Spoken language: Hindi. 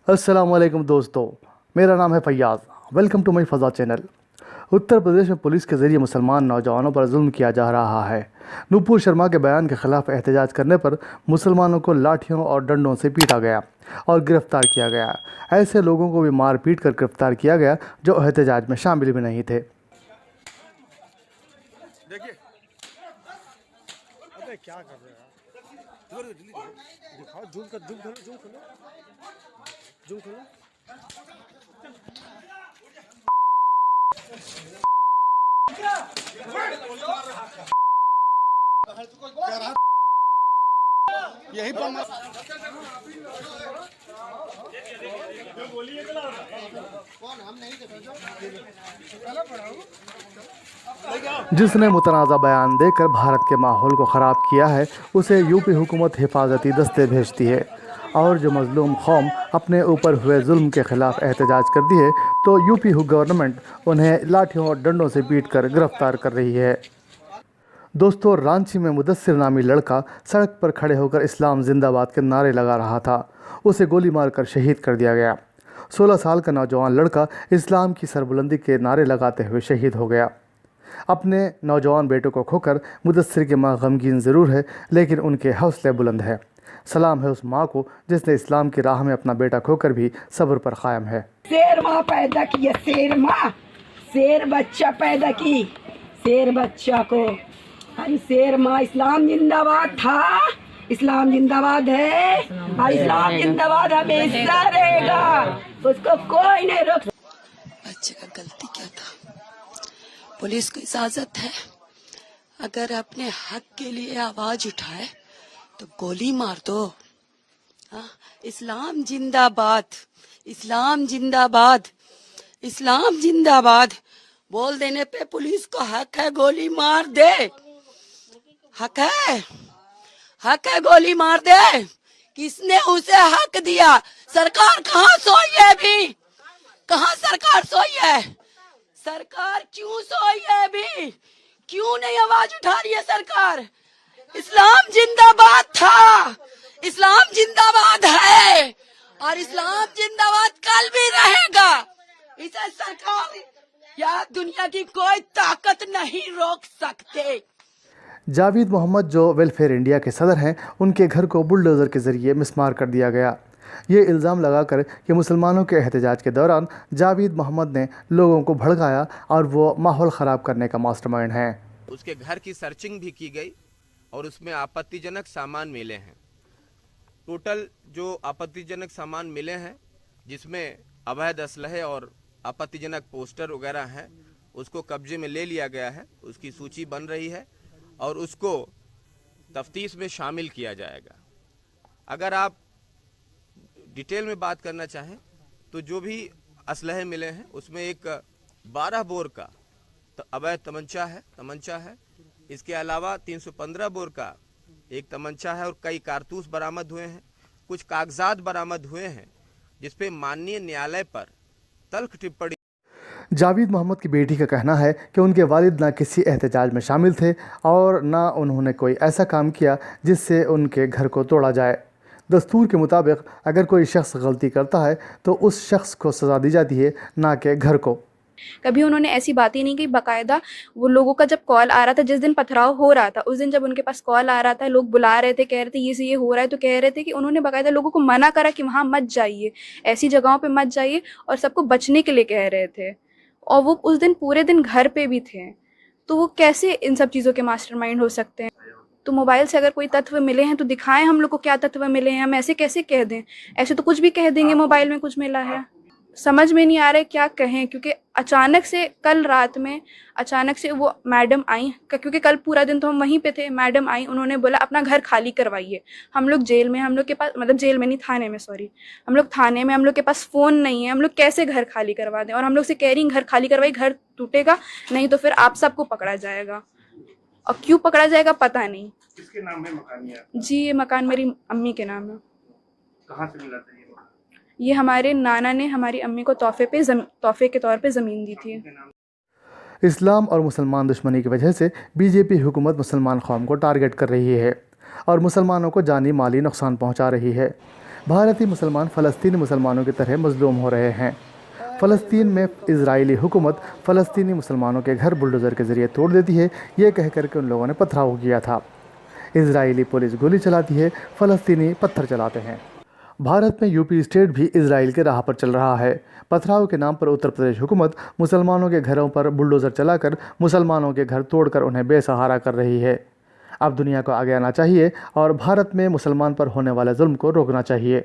अस्सलाम वालेकुम दोस्तों, मेरा नाम है Faiyaz. Welcome to my Faza channel. Uttar Pradesh में पुलिस के ज़रिए मुसलमान नौजवानों पर जुल्म किया जा रहा है। नूपुर शर्मा के बयान के ख़िलाफ़ एहतजाज करने पर मुसलमानों को लाठियों और डंडों से पीटा गया और गिरफ़्तार किया गया। ऐसे लोगों को भी मार पीट कर गिरफ़्तार किया गया जो एहतजाज में शामिल भी नहीं थे। देखिए, अबे क्या कर रहे हो यार? दिखाओ, जूम कर, जूम करो, जूम करो, जूम करो। यही पर जिसने मुतनाज़ा बयान देकर भारत के माहौल को ख़राब किया है, उसे यूपी हुकूमत हिफाजती दस्ते भेजती है और जो मज़लूम कौम अपने ऊपर हुए जुल्म के ख़िलाफ़ एहतजाज करती है तो यूपी गवर्नमेंट उन्हें लाठियों और डंडों से पीट कर गिरफ़्तार कर रही है। दोस्तों, रांची में मुदस्सिर नामी लड़का सड़क पर खड़े होकर इस्लाम जिंदाबाद के नारे लगा रहा था। उसे गोली मारकर शहीद कर दिया गया। 16 साल का नौजवान लड़का इस्लाम की सरबुलंदी के नारे लगाते हुए शहीद हो गया। अपने नौजवान बेटों को खोकर मुदस्सिर की माँ गमगीन ज़रूर है, लेकिन उनके हौसले बुलंद है। सलाम है उस माँ को जिसने इस्लाम की राह में अपना बेटा खोकर भी सब्र पर कायम है। शेर माँ पैदा की, शेर माँ, शेर बच्चा पैदा की, शेर बच्चा को। अरे शेर माँ, इस्लाम जिंदाबाद था, इस्लाम जिंदाबाद है और इस्लाम जिंदाबाद हमेशा रहेगा, उसको कोई नहीं रोक। बच्चे का गलती क्या था? पुलिस को इजाजत है, अगर अपने हक के लिए आवाज उठाए तो गोली मार दो। इस्लाम जिंदाबाद, इस्लाम जिंदाबाद, इस्लाम जिंदाबाद बोल देने पे पुलिस को हक है गोली मार दे। हक है, हक है गोली मार दे। किसने उसे हक दिया? सरकार कहाँ सोई है? अभी कहाँ सरकार सोई है? सरकार क्यों सोई है? अभी क्यों नहीं आवाज उठा रही है सरकार? इस्लाम जिंदाबाद था, इस्लाम जिंदाबाद है और इस्लाम जिंदाबाद कल भी रहेगा। इसे सरकार या दुनिया की कोई ताकत नहीं रोक सकते। जावेद मोहम्मद, जो वेलफेयर इंडिया के सदर हैं, उनके घर को बुलडोज़र के ज़रिए मिसमार कर दिया गया। ये इल्ज़ाम लगाकर कि मुसलमानों के एहतजाज के दौरान जावेद मोहम्मद ने लोगों को भड़काया और वो माहौल ख़राब करने का मास्टरमाइंड है। उसके घर की सर्चिंग भी की गई और उसमें आपत्तिजनक सामान मिले हैं। टोटल जो आपत्तिजनक सामान मिले हैं, जिसमें अवैध असलहे और आपत्तिजनक पोस्टर वगैरह हैं, उसको कब्जे में ले लिया गया है। उसकी सूची बन रही है और उसको तफ्तीश में शामिल किया जाएगा। अगर आप डिटेल में बात करना चाहें तो जो भी असलहे मिले हैं उसमें एक 12 बोर का अवैध तमंचा है। इसके अलावा 315 बोर का एक तमंचा है और कई कारतूस बरामद हुए हैं। कुछ कागजात बरामद हुए हैं जिसपे माननीय न्यायालय पर तल्ख टिप्पणी। जावेद मोहम्मद की बेटी का कहना है कि उनके वालिद ना किसी एहतजाज में शामिल थे और ना उन्होंने कोई ऐसा काम किया जिससे उनके घर को तोड़ा जाए। दस्तूर के मुताबिक अगर कोई शख्स गलती करता है तो उस शख्स को सज़ा दी जाती है, ना कि घर को। कभी उन्होंने ऐसी बात ही नहीं की। बाकायदा वो लोगों का जब कॉल आ रहा था, जिस दिन पथराव हो रहा था उस दिन जब उनके पास कॉल आ रहा था, लोग बुला रहे थे, कह रहे थे ये से ये हो रहा है, तो कह रहे थे कि उन्होंने बाकायदा लोगों को मना करा कि वहाँ मत जाइए, ऐसी जगहों पे मत जाइए, और सबको बचने के लिए कह रहे थे। और वो उस दिन पूरे दिन घर पे भी थे, तो वो कैसे इन सब चीज़ों के मास्टरमाइंड हो सकते हैं? तो मोबाइल से अगर कोई तत्व मिले हैं तो दिखाएं हम लोग को क्या तत्व मिले हैं। हम ऐसे कैसे कह दें? ऐसे तो कुछ भी कह देंगे मोबाइल में कुछ मिला है। समझ में नहीं आ रहा है क्या कहें, क्योंकि अचानक से कल रात में अचानक से वो मैडम आई, क्योंकि कल पूरा दिन तो हम वहीं पे थे। मैडम आई, उन्होंने बोला अपना घर खाली करवाइए। हम लोग जेल में, हम लोग के पास, मतलब जेल में नहीं, थाने में, सॉरी, हम लोग थाने में, हम लोग के पास फ़ोन नहीं है, हम लोग कैसे घर खाली करवा दें? और हम लोग से कह रही घर खाली करवाइए, घर टूटेगा नहीं तो फिर आप सबको पकड़ा जाएगा। और क्यों पकड़ा जाएगा पता नहीं। किसके नाम है मकान? जी, ये मकान मेरी अम्मी के नाम है। कहाँ से मिला था ये मकान? ये हमारे नाना ने हमारी अम्मी को तोहफे के तौर पे ज़मीन दी थी। इस्लाम और मुसलमान दुश्मनी की वजह से बीजेपी हुकूमत मुसलमान कौम को टारगेट कर रही है और मुसलमानों को जानी माली नुकसान पहुंचा रही है। भारतीय मुसलमान फ़लस्तीनी मुसलमानों की तरह मजलूम हो रहे हैं। फ़लस्तीन में इजरायली हुकूमत फ़लस्तीनी मुसलमानों के घर बुलडोज़र के ज़रिए तोड़ देती है, ये कह कर के उन लोगों ने पथराव किया था। इजरायली पुलिस गोली चलाती है, फ़लस्तीनी पत्थर चलाते हैं। भारत में यूपी स्टेट भी इजराइल के राह पर चल रहा है। पथराव के नाम पर उत्तर प्रदेश हुकूमत मुसलमानों के घरों पर बुलडोज़र चलाकर मुसलमानों के घर तोड़कर उन्हें बेसहारा कर रही है। अब दुनिया को आगे आना चाहिए और भारत में मुसलमान पर होने वाले जुल्म को रोकना चाहिए।